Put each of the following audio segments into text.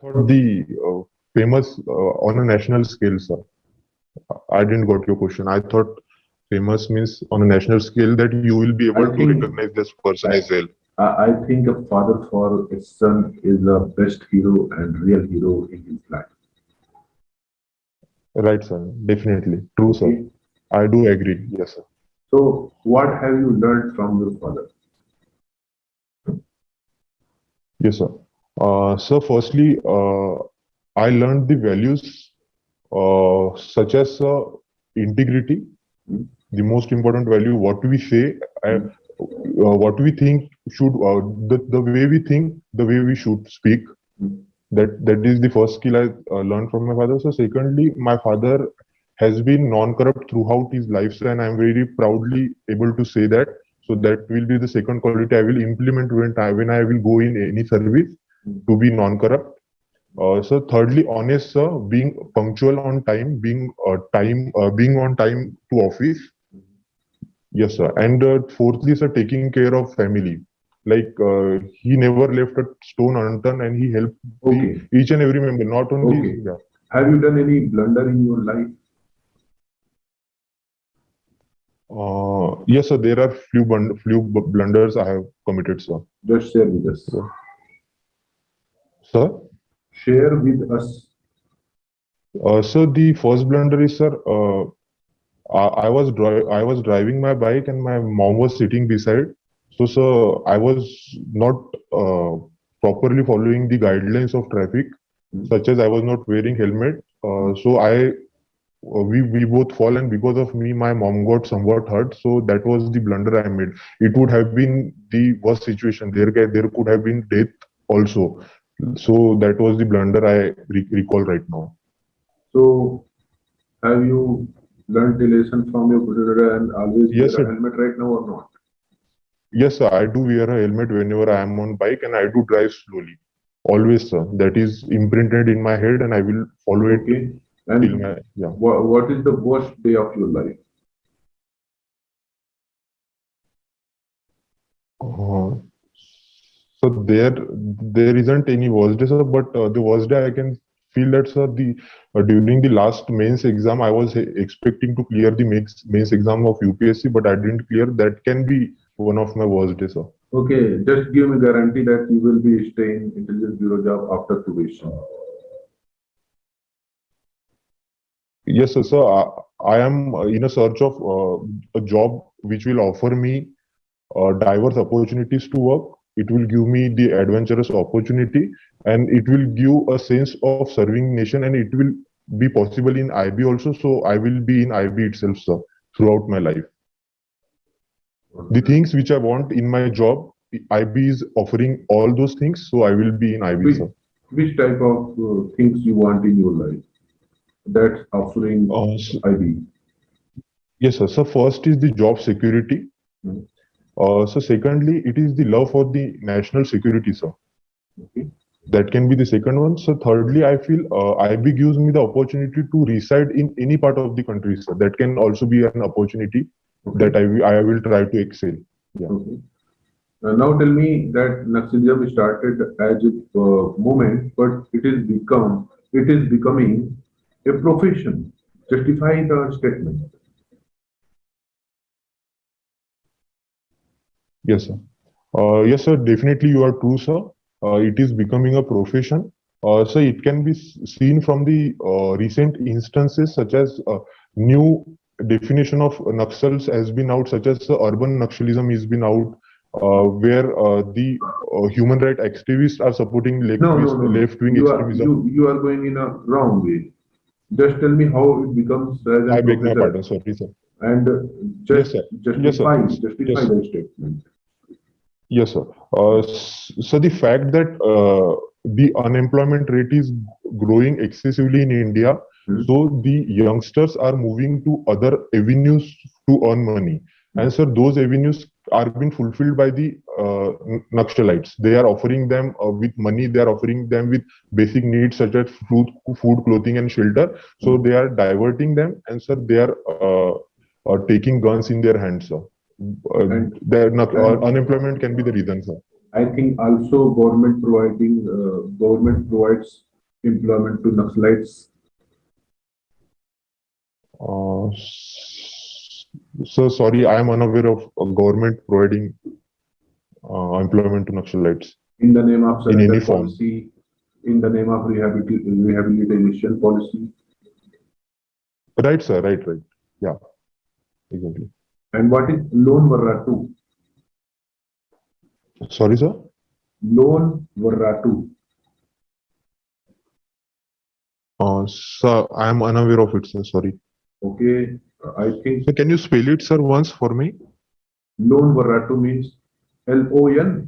thought the famous on a national scale, sir. I didn't got your question. I thought famous means on a national scale that you will be able I to think recognize this person as well. I think a father for his son is the best hero and real hero in his life. Right, sir. Definitely. True, sir. Okay. I do agree. Yes, sir. So what have you learned from your father? Yes, sir. So firstly, I learned the values such as integrity, Hmm? the most important value, what we say, Hmm? what we think should, the way we think, the way we should speak. Hmm? That is the first skill I learned from my father. So secondly, my father has been non-corrupt throughout his life, and I'm very proudly able to say that. So that will be the second quality I will implement when I will go in any service Hmm? to be non-corrupt. So thirdly, honest, sir, being punctual on time, being on time to office. Yes, sir. And fourthly, sir, taking care of family. Like he never left a stone unturned, and he helped the Okay. each and every member. Not only, Okay. yeah. Have you done any blunder in your life? Yes, sir. There are few blunders I have committed, sir. Just share with us. Yeah. Sir. Share with us. So the first blunder is, sir. I was driving my bike and my mom was sitting beside. So I was not uh, properly following the guidelines of traffic, Hmm? such as I was not wearing helmet. Hmm? We both fall, and because of me, my mom got somewhat hurt. So that was the blunder I made. It would have been the worst situation. There could have been death also. So that was the blunder I recall right now. So have you learned the lesson from your brother and always wear Yes, a sir. helmet right now or not? Yes, sir. I do wear a helmet whenever I am on bike, and I do drive slowly. Always, sir. That is imprinted in my head, and I will follow it Okay. till And my, yeah. what is the worst day of your life? Uh, so there isn't any worst day, sir. But the worst day I can feel that, sir, the during the last mains exam, I was expecting to clear the mains exam of UPSC, but I didn't clear. That can be one of my worst days, sir. Okay, just give me guarantee that you will be staying intelligence bureau job after probation. Yes, sir. So I am in a search of a job which will offer me diverse opportunities to work. It will give me the adventurous opportunity, and it will give a sense of serving nation, and it will be possible in IB also. So I will be in IB itself, sir, throughout my life. The things which I want in my job, IB is offering all those things. So I will be in IB, Which, sir. which type of things you want in your life? That's offering So, IB. yes, sir. So first is the job security. Hmm. So secondly, it is the love for the national security, sir. Okay. That can be the second one. So thirdly, I feel IB gives me the opportunity to reside in any part of the country, sir. That can also be an opportunity that Okay. I will try to excel. Yeah. Okay. Now tell me that Naxalism started as a movement, but it is becoming a profession. Justify the statement. Yes, sir. Yes, sir. Definitely, you are true, sir. It is becoming a profession. So it can be seen from the recent instances, such as new definition of Naxals has been out, such as urban Naxalism has been out, where the human right activists are supporting No, no, no, no. left wing extremism. You are going in a wrong way. Just tell me how it becomes as a I beg my professor pardon, sorry, sir. and Yes, sir. Yes, sir. justify Yes, the statement. yes, sir. So the fact that the unemployment rate is growing excessively in India, Hmm? so the youngsters are moving to other avenues to earn money. Hmm? And sir, those avenues are being fulfilled by the Nakshalites. They are offering them with money. They are offering them with basic needs such as food, clothing, and shelter. So Hmm? they are diverting them, and sir, they are taking guns in their hands, sir. And Unemployment can be the reason, sir. I think also government provides employment to Naxalites? So sorry, I am unaware of a government providing employment to Naxalites In the name of in any surrender form. policy, in the name of rehabilitation policy, Right, sir. Right, right. Yeah, exactly. and what is loan varratu? Sorry, sir. Loan varratu. Sir, I am unaware of it, sir. Sorry. Okay, I think So can you spell it, sir, once for me? loan varratu means LONVARRATU.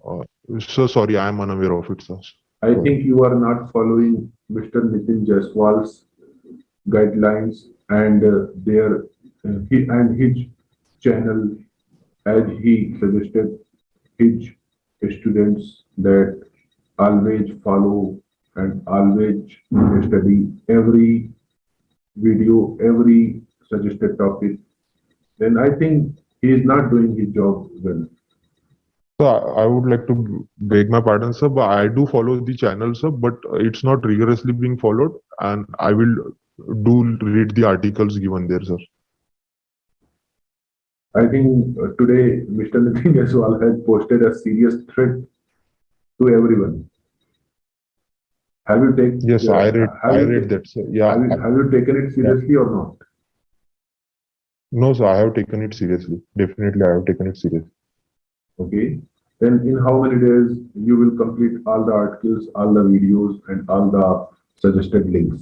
Uh, so sorry, I am unaware of it, sir. I Sorry. think you are not following Mr. Nitin Jaiswal's guidelines and his channel, as he suggested his students that always follow and always study every video, every suggested topic. Then I think he is not doing his job well. So I would like to beg my pardon, sir, but I do follow the channel, sir, but it's not rigorously being followed, and I will do read the articles given there, sir. I think today Mr. Nitin Jaiswal has posted a serious threat to everyone. Have you taken? Yes, I read that, sir. Yeah, Have you taken it yeah. seriously or not? No, sir, I have taken it seriously. Definitely, I have taken it seriously. Okay. Then in how many days you will complete all the articles, all the videos, and all the suggested links?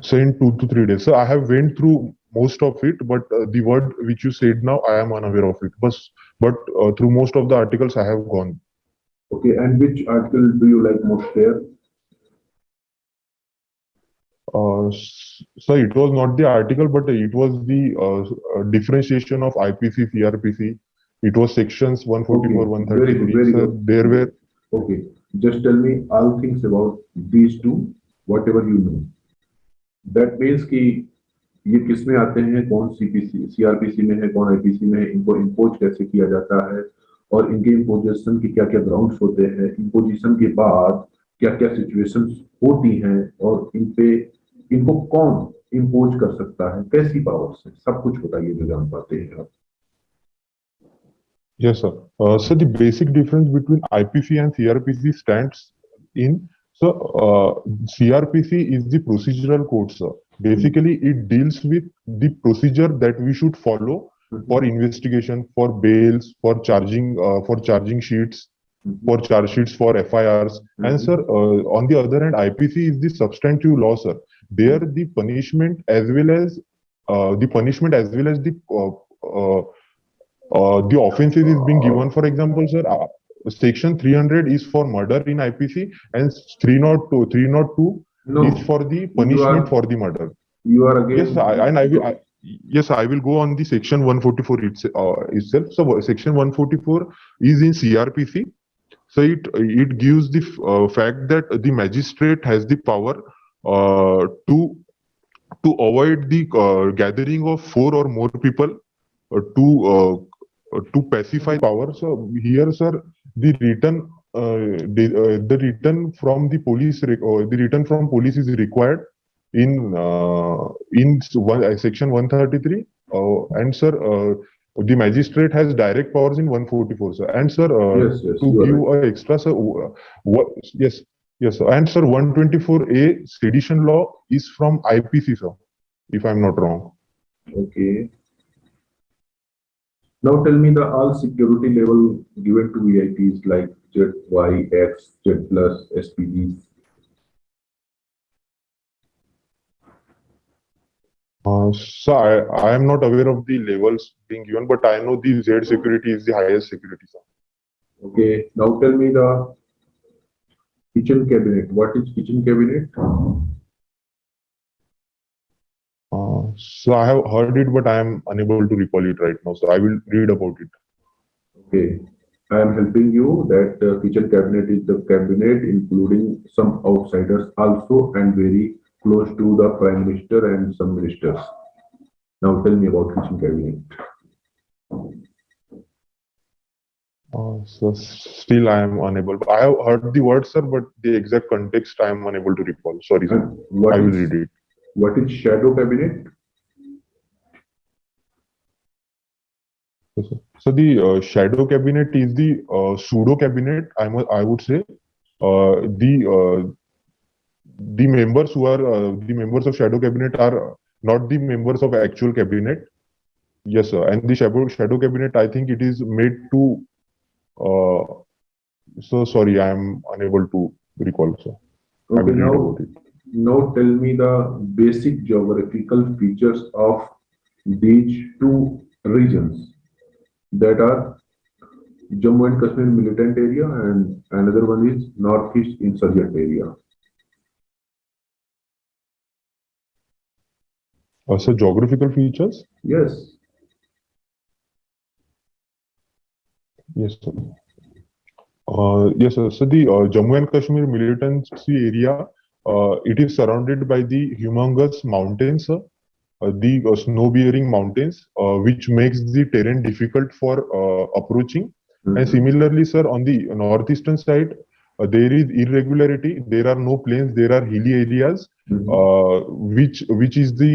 So in 2 to 3 days. So I have went through most of it, but the word which you said now, I am unaware of it. But through most of the articles, I have gone. Okay. And which article do you like most there? So it was not the article, but it was the differentiation of IPC, CRPC. It was sections 144, Okay. Very good. 133. Very So good. there were, Okay. Just tell me all things about these two, whatever you know. That means कि ये किस में आते हैं, कौन CPC CrPC में है, कौन आईपीसी में है, इनको इम्पोज कैसे किया जाता है और इनके इम्पोजिशन के क्या क्या ग्राउंड्स होते हैं, इम्पोजिशन के बाद क्या क्या सिचुएशंस होती हैं और इनको कौन इम्पोज कर सकता है, कैसी पावर से, सब कुछ बताइए जो जान पाते हैं आप. yes, sir. So the basic difference between IPC and CRPC stands in, so CRPC is the procedural code, sir. Basically, it deals with the procedure that we should follow for investigation, for bails, for charging sheets, for charge sheets, for FIRs. And sir, on the other hand, IPC is the substantive law, sir. There, the punishment as well as the offenses is being given. For example, sir, section 300 is for murder in IPC, and 302 No, is for the punishment for the murder. You are again. Yes, yes, I will go on the section 144 itself. So section 144 is in CRPC. So it gives the fact that the magistrate has the power to avoid the gathering of 4 or more people to pacify power. So here, sir, the return the return from the police the return from police is required in section 133, and sir, the magistrate has direct powers in 144, sir. And sir, Yes, to give a extra, sir, yes, yes, sir. And sir, 124A sedition law is from IPC, sir, if I'm not wrong. Okay. Now tell me the all security level given to VIPs like Z, Y, X, Z plus, SPGs. So I am not aware of the levels being given, but I know the Z security is the highest security, sir. Okay. Now tell me the kitchen cabinet. What is kitchen cabinet? So I have heard it, but I am unable to recall it right now. So I will read about it. Okay. I am helping you that kitchen cabinet is the cabinet including some outsiders also and very close to the prime minister and some ministers. Now tell me about kitchen cabinet. So still I am unable. I have heard the word, sir, but the exact context I am unable to recall. Sorry, sir. And I will read it. what is shadow cabinet? Yes, sir. So the shadow cabinet is the pseudo cabinet. I would say the members who are the members of shadow cabinet are not the members of actual cabinet. Yes, sir. And the shadow cabinet, I think it is made to. Uh, so sorry, I am unable to recall, sir. I Okay, will read about it. now tell me the basic geographical features of these two regions that are Jammu and Kashmir militant area and another one is Northeast insurgent area. So geographical features. Yes. Yes, sir. Yes, sir. So the Jammu and Kashmir militancy area, it is surrounded by the humongous mountains, the snow-bearing mountains, which makes the terrain difficult for approaching. And Mhm. similarly, sir, on the northeastern side, there is irregularity. There are no plains. There are hilly areas, Mhm. which is the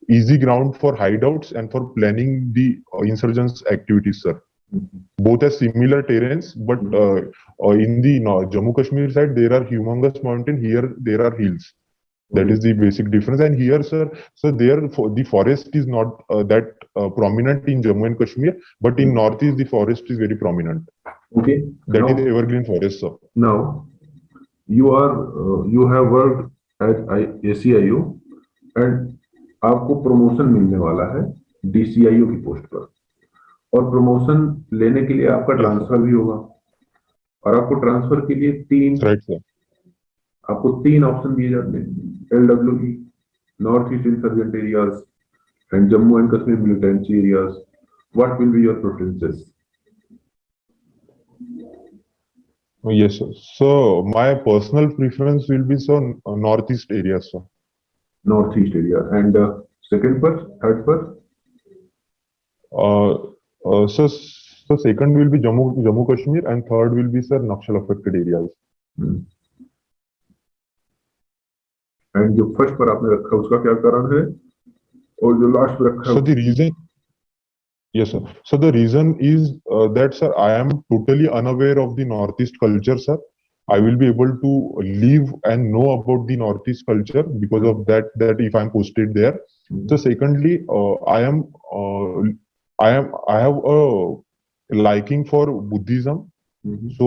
easy ground for hideouts and for planning the insurgents' activities, sir. Mhm. Both are similar terrains, but in the Jammu Kashmir side, there are humongous mountain. Here, there are hills. That Okay. is the basic difference. And here, sir, so there the forest is not that prominent in Jammu and Kashmir, but in Northeast, the forest is very prominent. Okay. That is evergreen forest, sir. Now you have worked as ACIO and आपको promotion मिलने वाला है DCIO की post पर और promotion लेने के लिए आपका Yes, sir. ट्रांसफर भी होगा और आपको ट्रांसफर के लिए That's right, sir. आपको तीन ऑप्शन दिए जाते हैं LWE north east insurgent areas and Jammu and Kashmir militancy areas what will be your preferences Yes, sir. So my personal preference will be so northeast area, sir. North east area and second पर third पर Uh, so second will be Jammu Kashmir, and third will be sir Naxal affected areas. And जो first पर आपने रखा उसका क्या कारण है और जो लास्ट पर रखा So the reason, yes, sir. So the reason is that, sir, I am totally unaware of the Northeast culture, sir. I will be able to live and know about the Northeast culture because of that. That if I'm posted there. So secondly, I have a liking for Buddhism. So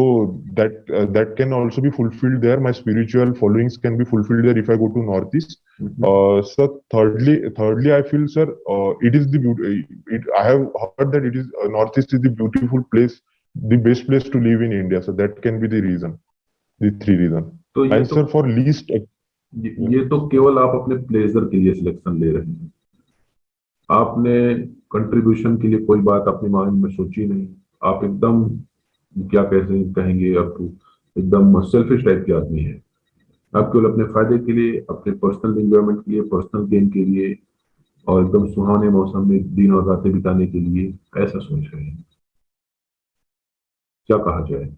that can also be fulfilled there. My spiritual followings can be fulfilled there if I go to Northeast. So thirdly, I feel, sir, it is the beauty. I have heard that it is Northeast is the beautiful place, the best place to live in India. So that can be the reason, the three reason. तो And sir, for least, ये तो केवल आप अपने pleasure के लिए selection ले रहे हैं आपने कंट्रीब्यूशन के लिए कोई बात अपने माइंड में सोची नहीं आप एकदम क्या कैसे कहेंगे आपको एकदम सेल्फिश टाइप के आदमी है आप केवल अपने फायदे के लिए अपने पर्सनल एंजॉयमेंट के लिए पर्सनल गेन के लिए और एकदम सुहाने मौसम में दिन और रातें बिताने के लिए ऐसा सोच रहे हैं क्या कहा जाए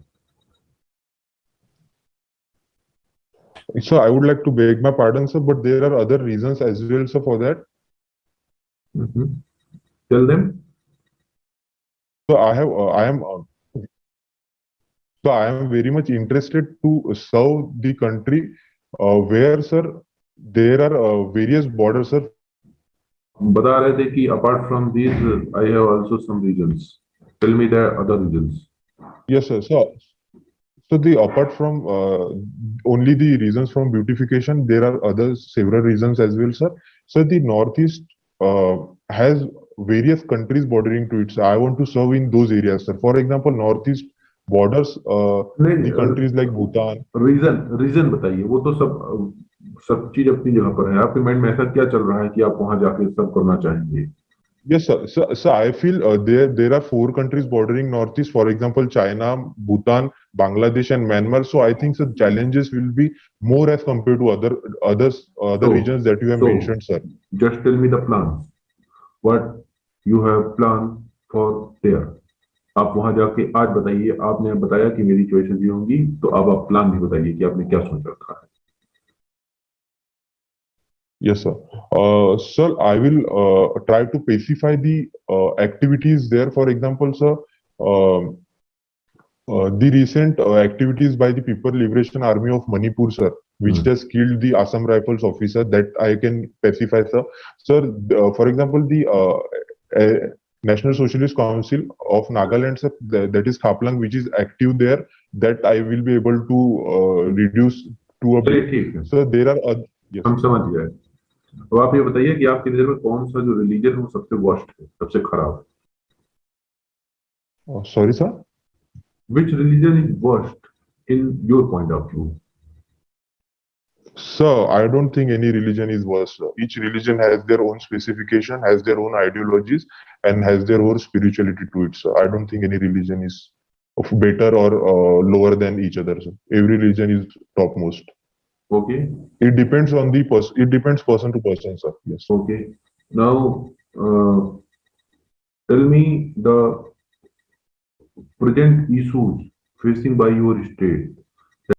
so I would like to beg my pardon, sir, but there are other reasons as well, sir, for that. Tell them So I am very much interested to serve the country where, sir, there are various borders, sir. बता रहे थे कि apart from these I have also some reasons tell me the other reasons Yes, sir. So the apart from only the reasons from beautification, there are other several reasons as well, sir. So the Northeast has various countries bordering to it. So I want to serve in those areas, sir. For example, Northeast borders the countries like Bhutan. Reason बताइए वो तो सब चीज अपनी जगह पर है आपके माइंड में ऐसा क्या चल रहा है कि आप वहां जाके सब करना चाहेंगे Yes, sir. So I feel there are four countries bordering Northeast. For example, China, Bhutan, Bangladesh, and Myanmar. So I think the challenges will be more as compared to other regions that you have mentioned, sir. Just tell me the plans what you have planned for there आप वहां जाके आज बताइए, आपने बताया कि मेरी choices ये होंगी, तो अब आप प्लान भी बताइए कि आपने क्या सोच रखा है। Yes, sir. Sir, I will try to specify the activities there. For example, sir, um, the recent activities by the People Liberation Army of Manipur, sir, which has killed the Assam Rifles officer, that I can specify, sir. Sir, for example, the National Socialist Council of Nagaland, sir, that is Khaplang, which is active there, that I will be able to reduce to a चलिए bit. ठीक है, So there are, yes, हम sir. समझ गए। अब आप ये बताइए कि आपकी नजर में कौन सा जो रिलीजन है वो सबसे वर्स्ट है, सबसे खराब? Sorry, sir. Which religion is worst in your point of view? So I don't think any religion is worse, sir. Each religion has their own specification, has their own ideologies, and has their own spirituality to it, sir. I don't think any religion is of better or lower than each other, sir. Every religion is topmost. Okay, It depends on the person. It depends person to person, sir. Yes. Okay. Now tell me the present issues facing by your state